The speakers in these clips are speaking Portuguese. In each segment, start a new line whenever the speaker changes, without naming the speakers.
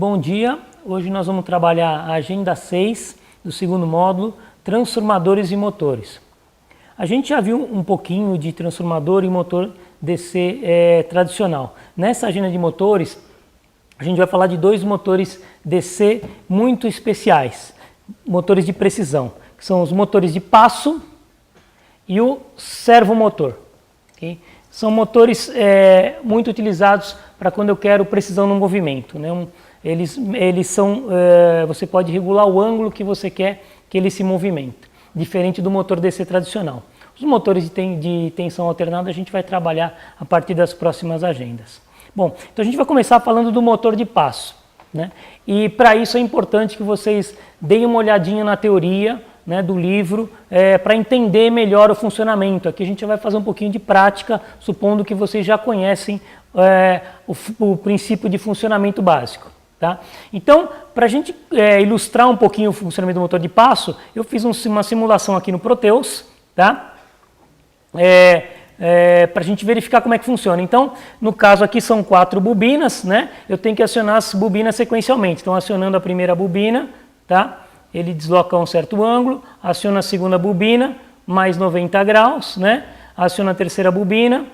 Bom dia, hoje nós vamos trabalhar a agenda 6 do segundo módulo, transformadores e motores. A gente já viu um pouquinho de transformador e motor DC tradicional. Nessa agenda de motores, a gente vai falar de dois motores DC muito especiais, motores de precisão, que são os motores de passo e o servomotor. Okay? São motores muito utilizados para quando eu quero precisão no movimento, né? Eles são, você pode regular o ângulo que você quer que ele se movimente, diferente do motor DC tradicional. Os motores de tensão alternada a gente vai trabalhar a partir das próximas agendas. Bom, então a gente vai começar falando do motor de passo, né? E para isso é importante que vocês deem uma olhadinha na teoria, né, do livro, para entender melhor o funcionamento. Aqui a gente vai fazer um pouquinho de prática, supondo que vocês já conhecem o princípio de funcionamento básico. Tá? Então, para a gente ilustrar um pouquinho o funcionamento do motor de passo, eu fiz uma simulação aqui no Proteus, tá? Para a gente verificar como é que funciona. Então, no caso aqui são 4 bobinas, né? Eu tenho que acionar as bobinas sequencialmente. Então, acionando a primeira bobina, tá? Ele desloca um certo ângulo, aciona a segunda bobina, mais 90 graus, né? Aciona a terceira bobina,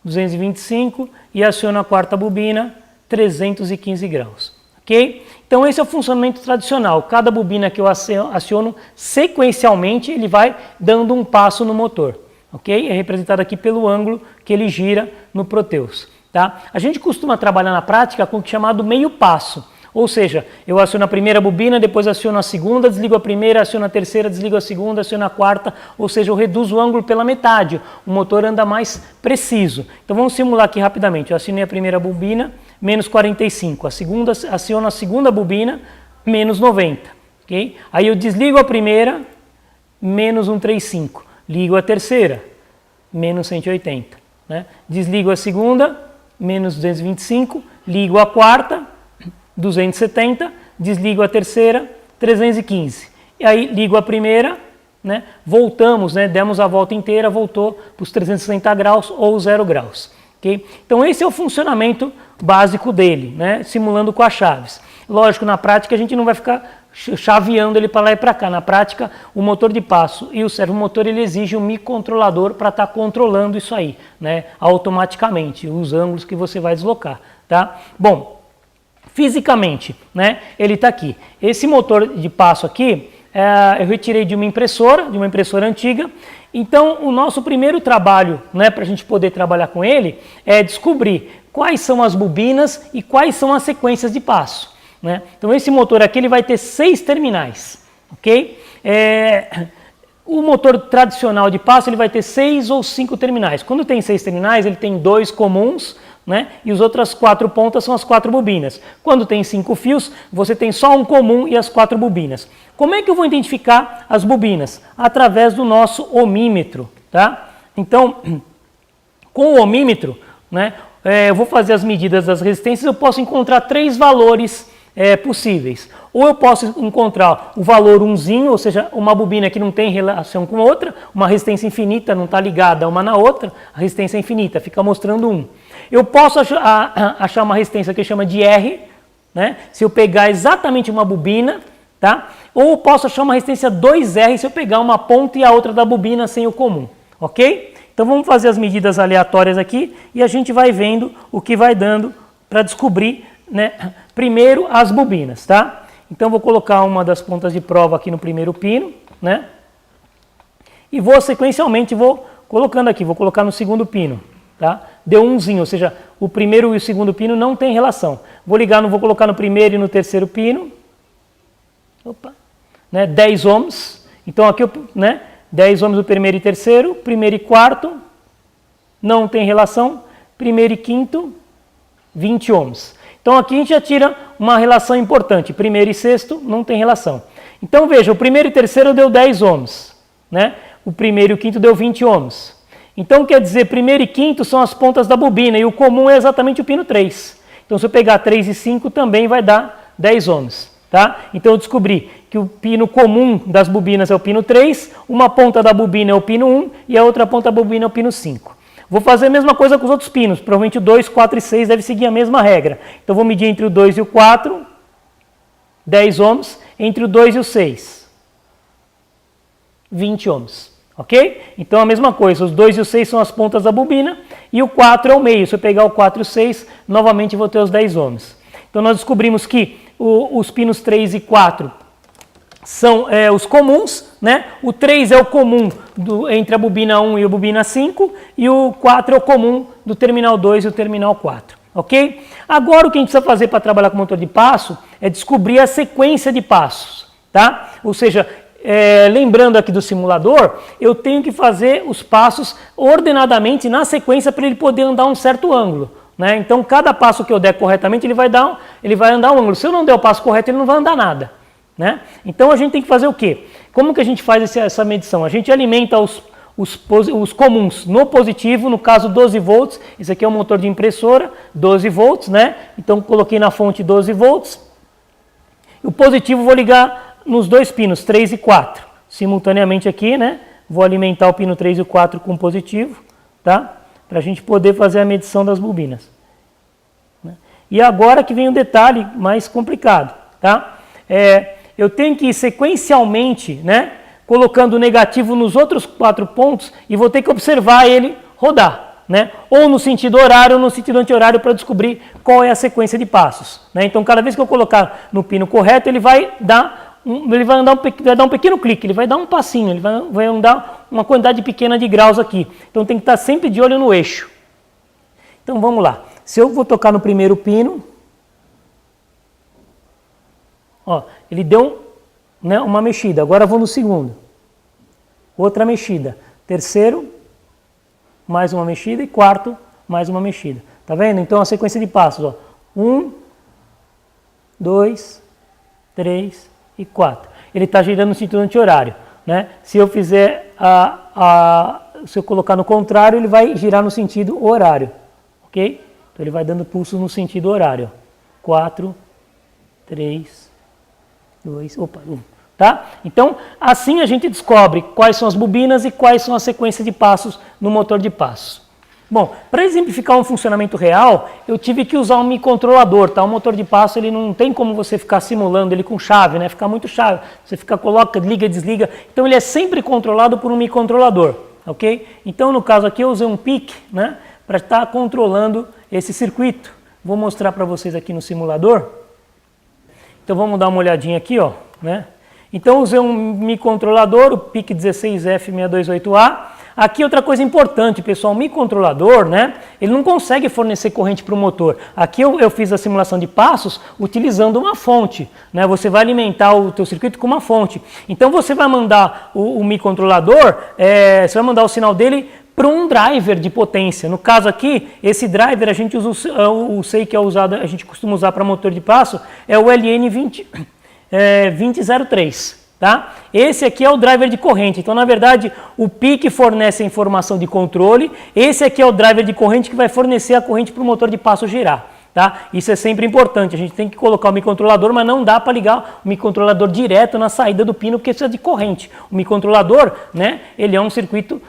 225, e aciona a quarta bobina, 315 graus. Okay? Então esse é o funcionamento tradicional. Cada bobina que eu aciono sequencialmente, ele vai dando um passo no motor. Okay? É representado aqui pelo ângulo que ele gira no Proteus. Tá? A gente costuma trabalhar na prática com o chamado meio passo. Ou seja, eu aciono a primeira bobina, depois aciono a segunda, desligo a primeira, aciono a terceira, desligo a segunda, aciono a quarta, ou seja, eu reduzo o ângulo pela metade, o motor anda mais preciso. Então vamos simular aqui rapidamente. Eu acionei a primeira bobina, menos 45, aciono a segunda bobina, menos 90. Okay? Aí eu desligo a primeira, menos 135, ligo a terceira, menos 180. Né? Desligo a segunda, menos 225, ligo a quarta, 270, desligo a terceira, 315. E aí ligo a primeira, né? Voltamos, né? Demos a volta inteira, voltou para os 360 graus ou 0 graus. Okay? Então esse é o funcionamento básico dele, né? Simulando com as chaves. Lógico, na prática a gente não vai ficar chaveando ele para lá e para cá. Na prática, o motor de passo e o servomotor ele exige um microcontrolador para estar controlando isso aí, né? Automaticamente, os ângulos que você vai deslocar. Tá? Bom, fisicamente, né, ele está aqui. Esse motor de passo aqui, eu retirei de uma impressora antiga. Então, o nosso primeiro trabalho, né, para a gente poder trabalhar com ele, é descobrir quais são as bobinas e quais são as sequências de passo. Né? Então, esse motor aqui ele vai ter 6 terminais. Okay? O motor tradicional de passo ele vai ter 6 ou 5 terminais. Quando tem 6 terminais, ele tem 2 comuns, né? E as outras 4 pontas são as 4 bobinas. Quando tem 5 fios, você tem só um comum e as 4 bobinas. Como é que eu vou identificar as bobinas? Através do nosso ohmímetro. Tá? Então, com o ohmímetro, né, eu vou fazer as medidas das resistências, eu posso encontrar 3 valores possíveis. Ou eu posso encontrar o valor 1zinho, ou seja, uma bobina que não tem relação com outra, uma resistência infinita não está ligada uma na outra, a resistência é infinita, fica mostrando 1. Eu posso achar uma resistência que chama de R, né? Se eu pegar exatamente uma bobina, tá? Ou eu posso achar uma resistência 2R se eu pegar uma ponta e a outra da bobina sem o comum, ok? Então vamos fazer as medidas aleatórias aqui e a gente vai vendo o que vai dando para descobrir, né, primeiro as bobinas, tá? Então vou colocar uma das pontas de prova aqui no primeiro pino, né? E vou sequencialmente colocando aqui, vou colocar no segundo pino, tá? Deu 1zinho, ou seja, o primeiro e o segundo pino não tem relação. Vou colocar no primeiro e no terceiro pino. Opa, né? 10 ohms. Então aqui, né? 10 ohms do primeiro e terceiro, primeiro e quarto não tem relação, primeiro e quinto 20 ohms. Então aqui a gente já tira uma relação importante, primeiro e sexto não tem relação. Então veja, o primeiro e terceiro deu 10 ohms, né? O primeiro e o quinto deu 20 ohms. Então quer dizer, primeiro e quinto são as pontas da bobina e o comum é exatamente o pino 3. Então se eu pegar 3 e 5 também vai dar 10 ohms. Tá? Então eu descobri que o pino comum das bobinas é o pino 3, uma ponta da bobina é o pino 1 e a outra ponta da bobina é o pino 5. Vou fazer a mesma coisa com os outros pinos, provavelmente o 2, 4 e 6 deve seguir a mesma regra. Então vou medir entre o 2 e o 4, 10 ohms, entre o 2 e o 6, 20 ohms, ok? Então a mesma coisa, os 2 e o 6 são as pontas da bobina e o 4 é o meio. Se eu pegar o 4 e o 6, novamente vou ter os 10 ohms. Então nós descobrimos que os pinos 3 e 4 são os comuns, né? O 3 é o comum entre a bobina 1 e a bobina 5 e o 4 é o comum do terminal 2 e o terminal 4, ok? Agora o que a gente precisa fazer para trabalhar com motor de passo é descobrir a sequência de passos, tá? Ou seja, lembrando aqui do simulador, eu tenho que fazer os passos ordenadamente na sequência para ele poder andar um certo ângulo, né? Então cada passo que eu der corretamente ele vai andar um ângulo. Se eu não der o passo correto ele não vai andar nada, né? Então a gente tem que fazer o quê? Como que a gente faz essa medição? A gente alimenta os comuns no positivo, no caso 12 volts, esse aqui é um motor de impressora, 12 volts, né? Então coloquei na fonte 12 volts, o positivo vou ligar nos dois pinos, 3 e 4, simultaneamente aqui, né? Vou alimentar o pino 3 e o 4 com positivo, tá? Para a gente poder fazer a medição das bobinas. E agora que vem o detalhe mais complicado, tá? Eu tenho que ir sequencialmente, né, colocando o negativo nos outros 4 pontos e vou ter que observar ele rodar, né, ou no sentido horário ou no sentido anti-horário para descobrir qual é a sequência de passos, né. Então cada vez que eu colocar no pino correto ele vai dar um pequeno clique, ele vai dar um passinho, ele vai andar uma quantidade pequena de graus aqui. Então tem que estar sempre de olho no eixo. Então vamos lá, se eu vou tocar no primeiro pino, ó, ele deu, né, uma mexida. Agora vou no segundo. Outra mexida. Terceiro, mais uma mexida. E quarto, mais uma mexida. Tá vendo? Então a sequência de passos. Ó. 1, 2, 3 e 4. Ele está girando no sentido anti-horário, né? Se eu fizer se eu colocar no contrário, ele vai girar no sentido horário. Ok? Então ele vai dando pulsos no sentido horário. 4, 3, 2, 1, tá? Então, assim a gente descobre quais são as bobinas e quais são as sequências de passos no motor de passos. Bom, para exemplificar um funcionamento real, eu tive que usar um microcontrolador, tá? O motor de passo, ele não tem como você ficar simulando ele com chave, né? Fica muito chave. Você coloca, liga, desliga. Então, ele é sempre controlado por um microcontrolador, ok? Então, no caso aqui, eu usei um PIC, né? Para estar controlando esse circuito. Vou mostrar para vocês aqui no simulador. Então vamos dar uma olhadinha aqui, ó, né? Então usei um microcontrolador, o PIC16F628A. Aqui outra coisa importante, pessoal, o microcontrolador, né? Ele não consegue fornecer corrente para o motor. Aqui eu fiz a simulação de passos utilizando uma fonte, né? Você vai alimentar o teu circuito com uma fonte. Então você vai mandar o microcontrolador, você vai mandar o sinal dele para um driver de potência. No caso aqui, esse driver a gente usa o SEI que é usado, a gente costuma usar para motor de passo, é o LN2003, tá? Esse aqui é o driver de corrente. Então, na verdade, o PIC fornece a informação de controle, esse aqui é o driver de corrente que vai fornecer a corrente para o motor de passo girar. Tá? Isso é sempre importante, a gente tem que colocar o microcontrolador, mas não dá para ligar o microcontrolador direto na saída do pino, porque precisa de corrente. O microcontrolador, né, ele é um circuito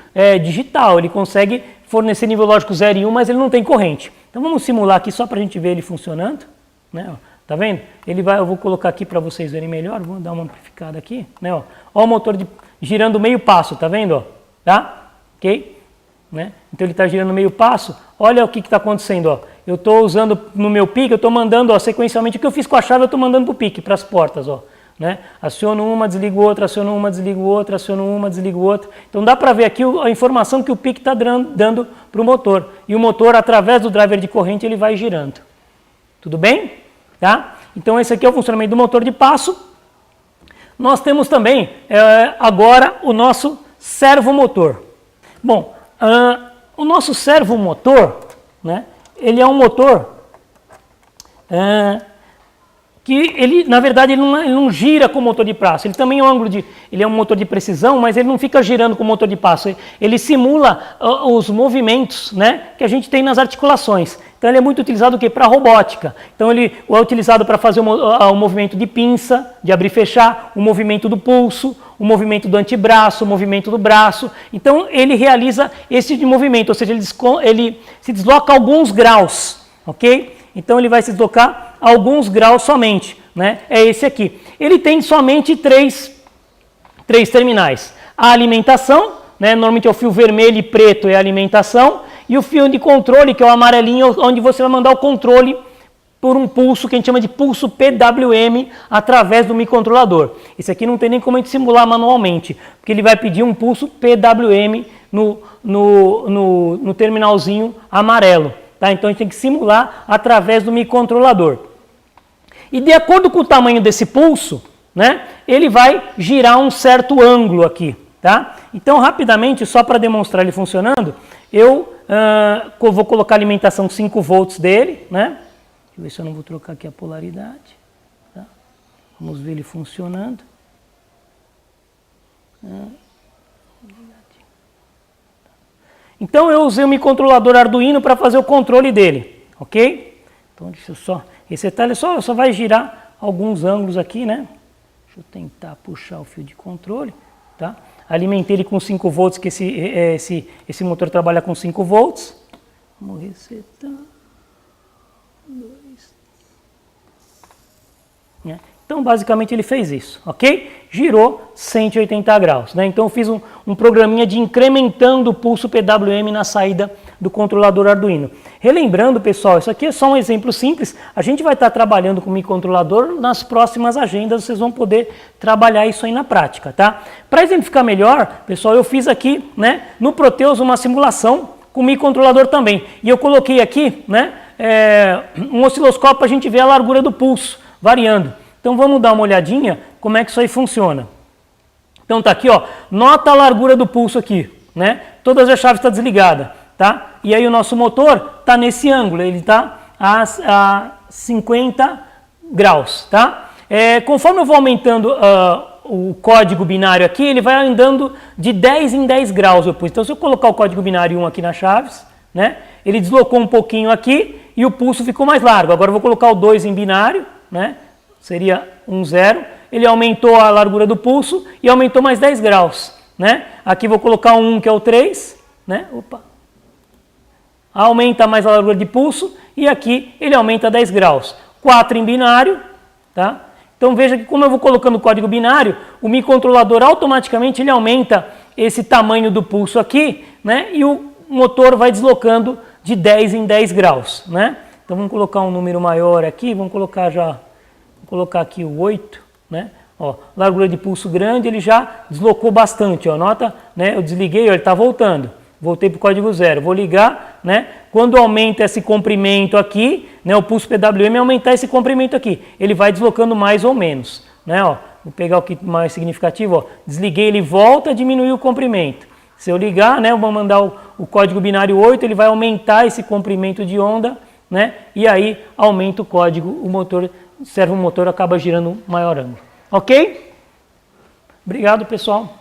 digital, ele consegue fornecer nível lógico 0 e 1, mas ele não tem corrente. Então vamos simular aqui só para a gente ver ele funcionando. Né? Tá vendo? Eu vou colocar aqui para vocês verem melhor, vou dar uma amplificada aqui. Né? Ó o motor girando meio passo, tá vendo? Ó? Tá? Ok? Né? Então ele está girando meio passo. Olha o que está acontecendo. Ó. Eu estou usando no meu PIC, eu estou mandando, ó, sequencialmente, o que eu fiz com a chave eu estou mandando para o PIC, para as portas. Ó, né? Aciono uma, desligo outra, aciono uma, desligo outra, aciono uma, desligo outra. Então dá para ver aqui a informação que o PIC está dando para o motor. E o motor, através do driver de corrente, ele vai girando. Tudo bem? Tá? Então esse aqui é o funcionamento do motor de passo. Nós temos também agora o nosso servomotor. Bom, o nosso servomotor, né, ele é um motor que ele, na verdade, ele não gira com o motor de passo. Ele também é ele é um motor de precisão, mas ele não fica girando com o motor de passo. Ele simula os movimentos, né, que a gente tem nas articulações. Então ele é muito utilizado para robótica. Então ele é utilizado para fazer o movimento de pinça, de abrir e fechar, o movimento do pulso, o movimento do antebraço, o movimento do braço. Então ele realiza esse tipo de movimento, ou seja, ele se desloca alguns graus, ok? Então ele vai se deslocar alguns graus somente. né, é esse aqui. Ele tem somente três terminais. A alimentação, né, normalmente é o fio vermelho e preto é a alimentação, e o fio de controle, que é o amarelinho, onde você vai mandar o controle por um pulso que a gente chama de pulso PWM através do microcontrolador. Esse aqui não tem nem como a gente simular manualmente, porque ele vai pedir um pulso PWM no terminalzinho amarelo. Tá? Então a gente tem que simular através do microcontrolador. E de acordo com o tamanho desse pulso, né, ele vai girar um certo ângulo aqui. Tá? Então, rapidamente, só para demonstrar ele funcionando, eu vou colocar a alimentação 5 volts dele, né? Deixa eu ver se eu não vou trocar aqui a polaridade. Tá? Vamos ver ele funcionando. Então, eu usei o microcontrolador Arduino para fazer o controle dele, ok? Então, deixa eu só... Esse detalhe só vai girar alguns ângulos aqui, né? Deixa eu tentar puxar o fio de controle, tá? Alimentei ele com 5 volts, que esse motor trabalha com 5 volts. Vamos resetar. 2. Então, basicamente, ele fez isso, ok? Girou 180 graus. Né? Então, eu fiz um programinha de incrementando o pulso PWM na saída do controlador Arduino. Relembrando, pessoal, isso aqui é só um exemplo simples. A gente vai estar trabalhando com o microcontrolador nas próximas agendas, vocês vão poder trabalhar isso aí na prática, tá? Para exemplificar melhor, pessoal, eu fiz aqui, né, no Proteus uma simulação com o microcontrolador também. E eu coloquei aqui, né, um osciloscópio para a gente ver a largura do pulso variando. Então vamos dar uma olhadinha como é que isso aí funciona. Então tá aqui, ó, nota a largura do pulso aqui, né? Todas as chaves estão desligadas, tá? E aí o nosso motor tá nesse ângulo, ele tá a 50 graus, tá? Conforme eu vou aumentando o código binário aqui, ele vai andando de 10 em 10 graus. Então se eu colocar o código binário 1 aqui nas chaves, né? Ele deslocou um pouquinho aqui e o pulso ficou mais largo. Agora eu vou colocar o 2 em binário, né? Seria 1, 0, ele aumentou a largura do pulso e aumentou mais 10 graus, né? Aqui vou colocar um 1, que é o 3, né? Opa. Aumenta mais a largura de pulso e aqui ele aumenta 10 graus. 4 em binário, tá? Então veja que como eu vou colocando o código binário, o microcontrolador automaticamente ele aumenta esse tamanho do pulso aqui, né? E o motor vai deslocando de 10 em 10 graus, né? Então vamos colocar um número maior aqui, vamos colocar aqui o 8, né? Ó, largura de pulso grande, ele já deslocou bastante, ó, nota, né? Eu desliguei, ó, ele está voltando, voltei para o código 0, vou ligar, né? Quando aumenta esse comprimento aqui, né? O pulso PWM aumentar esse comprimento aqui, ele vai deslocando mais ou menos, né? Ó, vou pegar o que mais significativo, ó, desliguei, ele volta a diminuir o comprimento. Se eu ligar, né? Eu vou mandar o código binário 8, ele vai aumentar esse comprimento de onda, né? E aí aumenta o código, o motor, o servomotor acaba girando maior ângulo. Ok? Obrigado, pessoal.